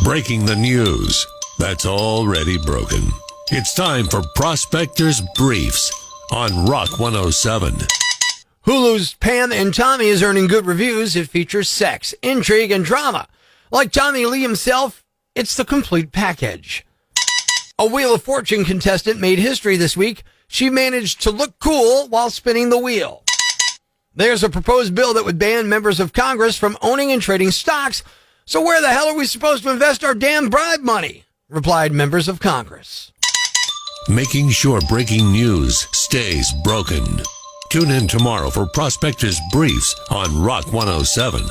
Breaking the news that's already broken. It's time for Prospector's Briefs on Rock 107. Hulu's Pam and Tommy is earning good reviews. It features sex, intrigue, and drama. Like Tommy Lee himself, it's the complete package. A Wheel of Fortune contestant made history this week. She managed to look cool while spinning the wheel. There's a proposed bill that would ban members of Congress from owning and trading stocks. So where the hell are we supposed to invest our damn bribe money? Replied members of Congress. Making sure breaking news stays broken. Tune in tomorrow for Prospector's Briefs on Rock 107.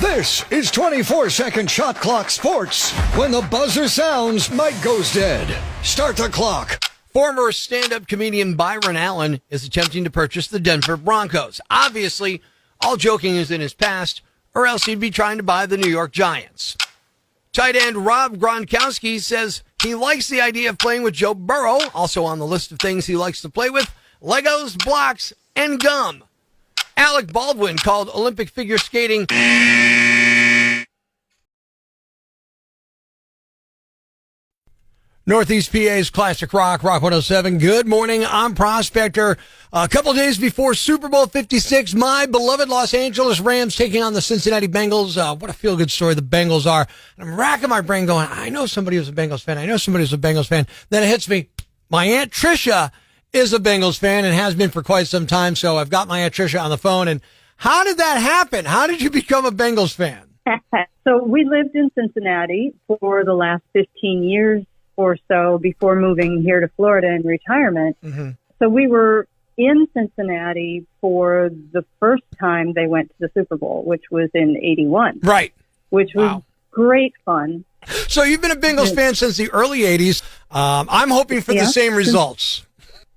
This is 24-second shot clock sports. When the buzzer sounds, Mike goes dead. Start the clock. Former stand-up comedian Byron Allen is attempting to purchase the Denver Broncos. Obviously, all joking is in his past, or else he'd be trying to buy the New York Giants. Tight end Rob Gronkowski says he likes the idea of playing with Joe Burrow. Also on the list of things he likes to play with, Legos, blocks, and gum. Alec Baldwin called Olympic figure skating Northeast PA's Classic Rock 107. Good morning, I'm Prospector. A couple days before Super Bowl 56, my beloved Los Angeles Rams taking on the Cincinnati Bengals. What a feel-good story the Bengals are. And I'm racking my brain going, I know somebody who's a Bengals fan. I know somebody who's a Bengals fan. Then it hits me, my Aunt Tricia is a Bengals fan and has been for quite some time. So I've got my Aunt Tricia on the phone. And how did that happen? How did you become a Bengals fan? So we lived in Cincinnati for the last 15 years or so before moving here to Florida in retirement. Mm-hmm. So we were in Cincinnati for the first time they went to the Super Bowl, which was in 81. Right. Which was great fun. So you've been a Bengals fan since the early 80s. I'm hoping for the same results.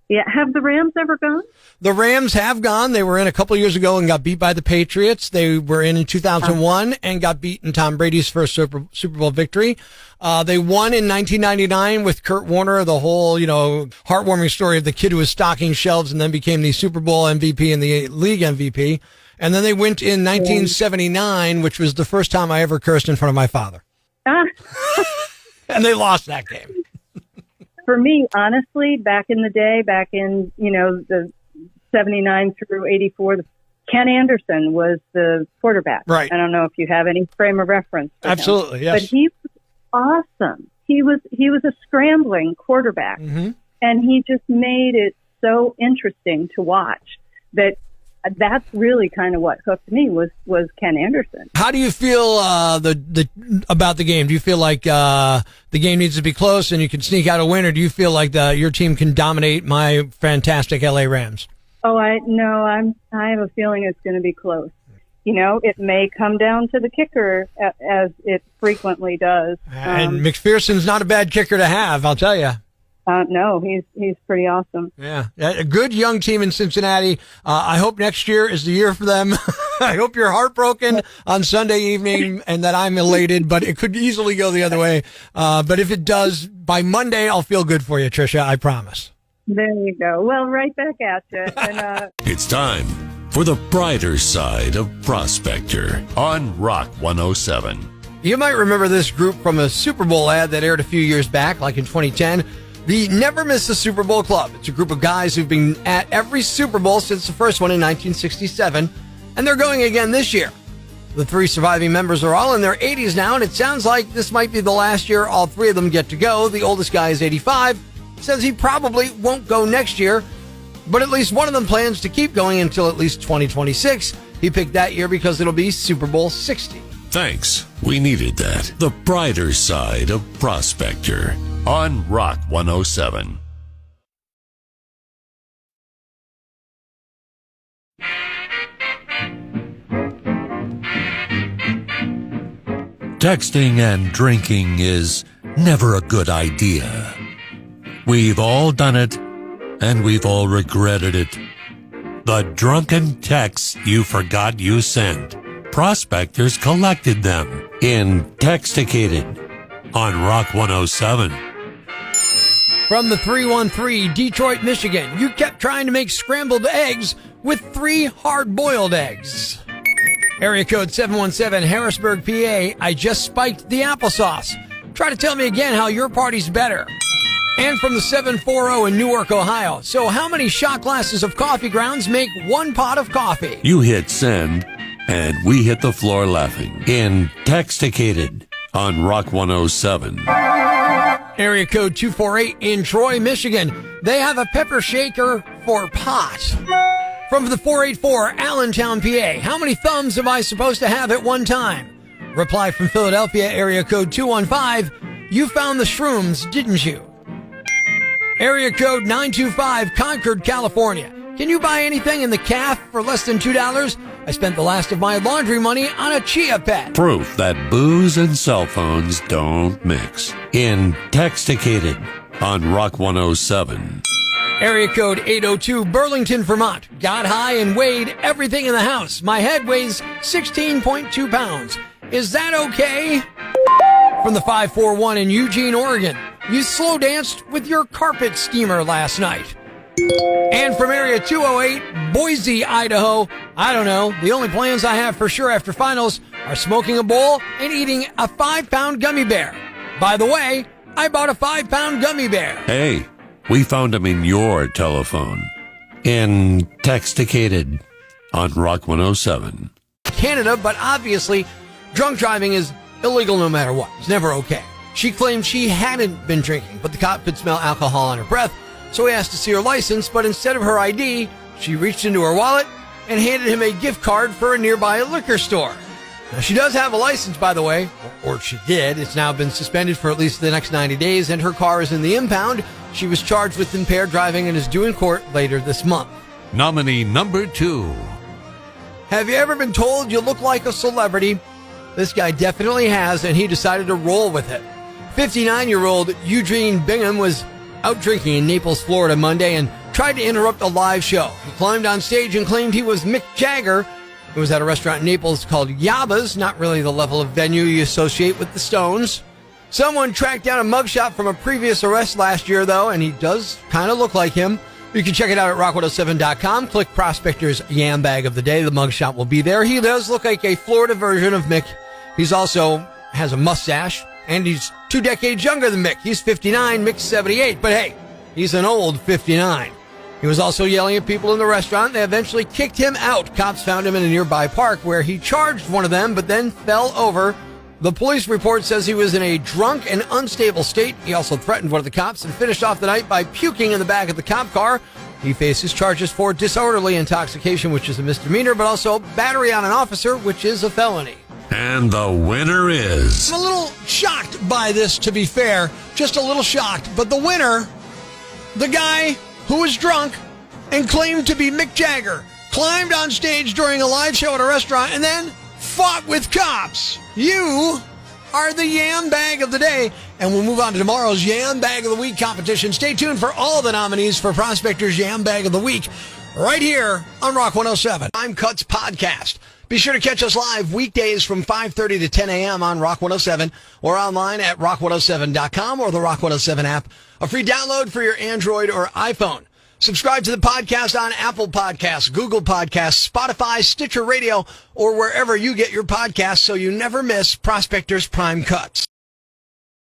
Yeah. Have the Rams ever gone? The Rams have gone. They were in a couple of years ago and got beat by the Patriots. They were in 2001 and got beat in Tom Brady's first Super Bowl victory. They won in 1999 with Kurt Warner, the whole, heartwarming story of the kid who was stocking shelves and then became the Super Bowl MVP and the league MVP. And then they went in 1979, which was the first time I ever cursed in front of my father. And they lost that game. For me, honestly, back in the day, the 79 through 84, Ken Anderson was the quarterback. Right. I don't know if you have any frame of reference. Absolutely, yes. But he was awesome. He was a scrambling quarterback, and he just made it so interesting to watch. That's really kind of what hooked me was Ken Anderson. How do you feel about the game? Do you feel like the game needs to be close and you can sneak out a win, or do you feel like your team can dominate my fantastic LA Rams? Oh, I have a feeling it's going to be close. It may come down to the kicker, as it frequently does. And McPherson's not a bad kicker to have, I'll tell you. No, he's pretty awesome. Yeah, a good young team in Cincinnati. I hope next year is the year for them. I hope you're heartbroken on Sunday evening and that I'm elated, but it could easily go the other way. But if it does, by Monday, I'll feel good for you, Tricia, I promise. There you go. Well, right back at you. And, It's time for the brighter side of Prospector on Rock 107. You might remember this group from a Super Bowl ad that aired a few years back, like in 2010. The Never Miss a Super Bowl Club. It's a group of guys who've been at every Super Bowl since the first one in 1967, and they're going again this year. The three surviving members are all in their 80s now, and it sounds like this might be the last year all three of them get to go. The oldest guy is 85, says he probably won't go next year, but at least one of them plans to keep going until at least 2026. He picked that year because it'll be Super Bowl 60. Thanks. We needed that. The brighter side of Prospector on Rock 107. Texting and drinking is never a good idea. We've all done it, and we've all regretted it. The drunken texts you forgot you sent. Prospectors collected them in InTEXTicated on Rock 107. From the 313, Detroit, Michigan, you kept trying to make scrambled eggs with 3 hard-boiled eggs. Area code 717, Harrisburg, PA. I just spiked the applesauce. Try to tell me again how your party's better. And from the 740 in Newark, Ohio. So how many shot glasses of coffee grounds make one pot of coffee? You hit send, and we hit the floor laughing. InTEXTicated on Rock 107. Area code 248 in Troy, Michigan. They have a pepper shaker for pot. From the 484, Allentown, PA. How many thumbs am I supposed to have at one time? Reply from Philadelphia, area code 215. You found the shrooms, didn't you? Area code 925, Concord, California. Can you buy anything in the calf for less than $2? I spent the last of my laundry money on a chia pet. Proof that booze and cell phones don't mix. InTEXTicated on Rock 107. Area code 802, Burlington, Vermont. Got high and weighed everything in the house. My head weighs 16.2 pounds. Is that okay? From the 541 in Eugene, Oregon. You slow danced with your carpet steamer last night. And from area 208, Boise, Idaho. I don't know. The only plans I have for sure after finals are smoking a bowl and eating a 5-pound gummy bear. By the way, I bought a 5-pound gummy bear. Hey, we found him in your telephone. InTEXTicated on Rock 107. Canada, but obviously, drunk driving is illegal no matter what. It's never okay. She claimed she hadn't been drinking, but the cop could smell alcohol on her breath, so he asked to see her license, but instead of her ID, she reached into her wallet and handed him a gift card for a nearby liquor store. Now, she does have a license, by the way, or she did. It's now been suspended for at least the next 90 days, and her car is in the impound. She was charged with impaired driving and is due in court later this month. Nominee number 2. Have you ever been told you look like a celebrity? This guy definitely has, and he decided to roll with it. 59-year-old Eugene Bingham was out drinking in Naples, Florida Monday and tried to interrupt a live show. He climbed on stage and claimed he was Mick Jagger. It was at a restaurant in Naples called Yambag, not really the level of venue you associate with the Stones. Someone tracked down a mugshot from a previous arrest last year, though, and he does kind of look like him. You can check it out at rock107.com. Click Prospector's Yambag of the Day. The mugshot will be there. He does look like a Florida version of Mick. He's also has a mustache, and he's 2 decades younger than Mick. He's 59, Mick's 78, but hey, he's an old 59. He was also yelling at people in the restaurant. They eventually kicked him out. Cops found him in a nearby park where he charged one of them, but then fell over. The police report says he was in a drunk and unstable state. He also threatened one of the cops and finished off the night by puking in the back of the cop car. He faces charges for disorderly intoxication, which is a misdemeanor, but also battery on an officer, which is a felony. And the winner is... I'm a little shocked by this, to be fair. Just a little shocked. But the winner, the guy who was drunk and claimed to be Mick Jagger, climbed on stage during a live show at a restaurant and then fought with cops. You are the Yambag of the Day. And we'll move on to tomorrow's Yambag of the Week competition. Stay tuned for all the nominees for Prospector's Yambag of the Week right here on Rock 107. Time Cuts Podcast. Be sure to catch us live weekdays from 5:30 to 10 a.m. on Rock 107 or online at rock107.com or the Rock 107 app. A free download for your Android or iPhone. Subscribe to the podcast on Apple Podcasts, Google Podcasts, Spotify, Stitcher Radio, or wherever you get your podcasts so you never miss Prospector's Prime Cuts.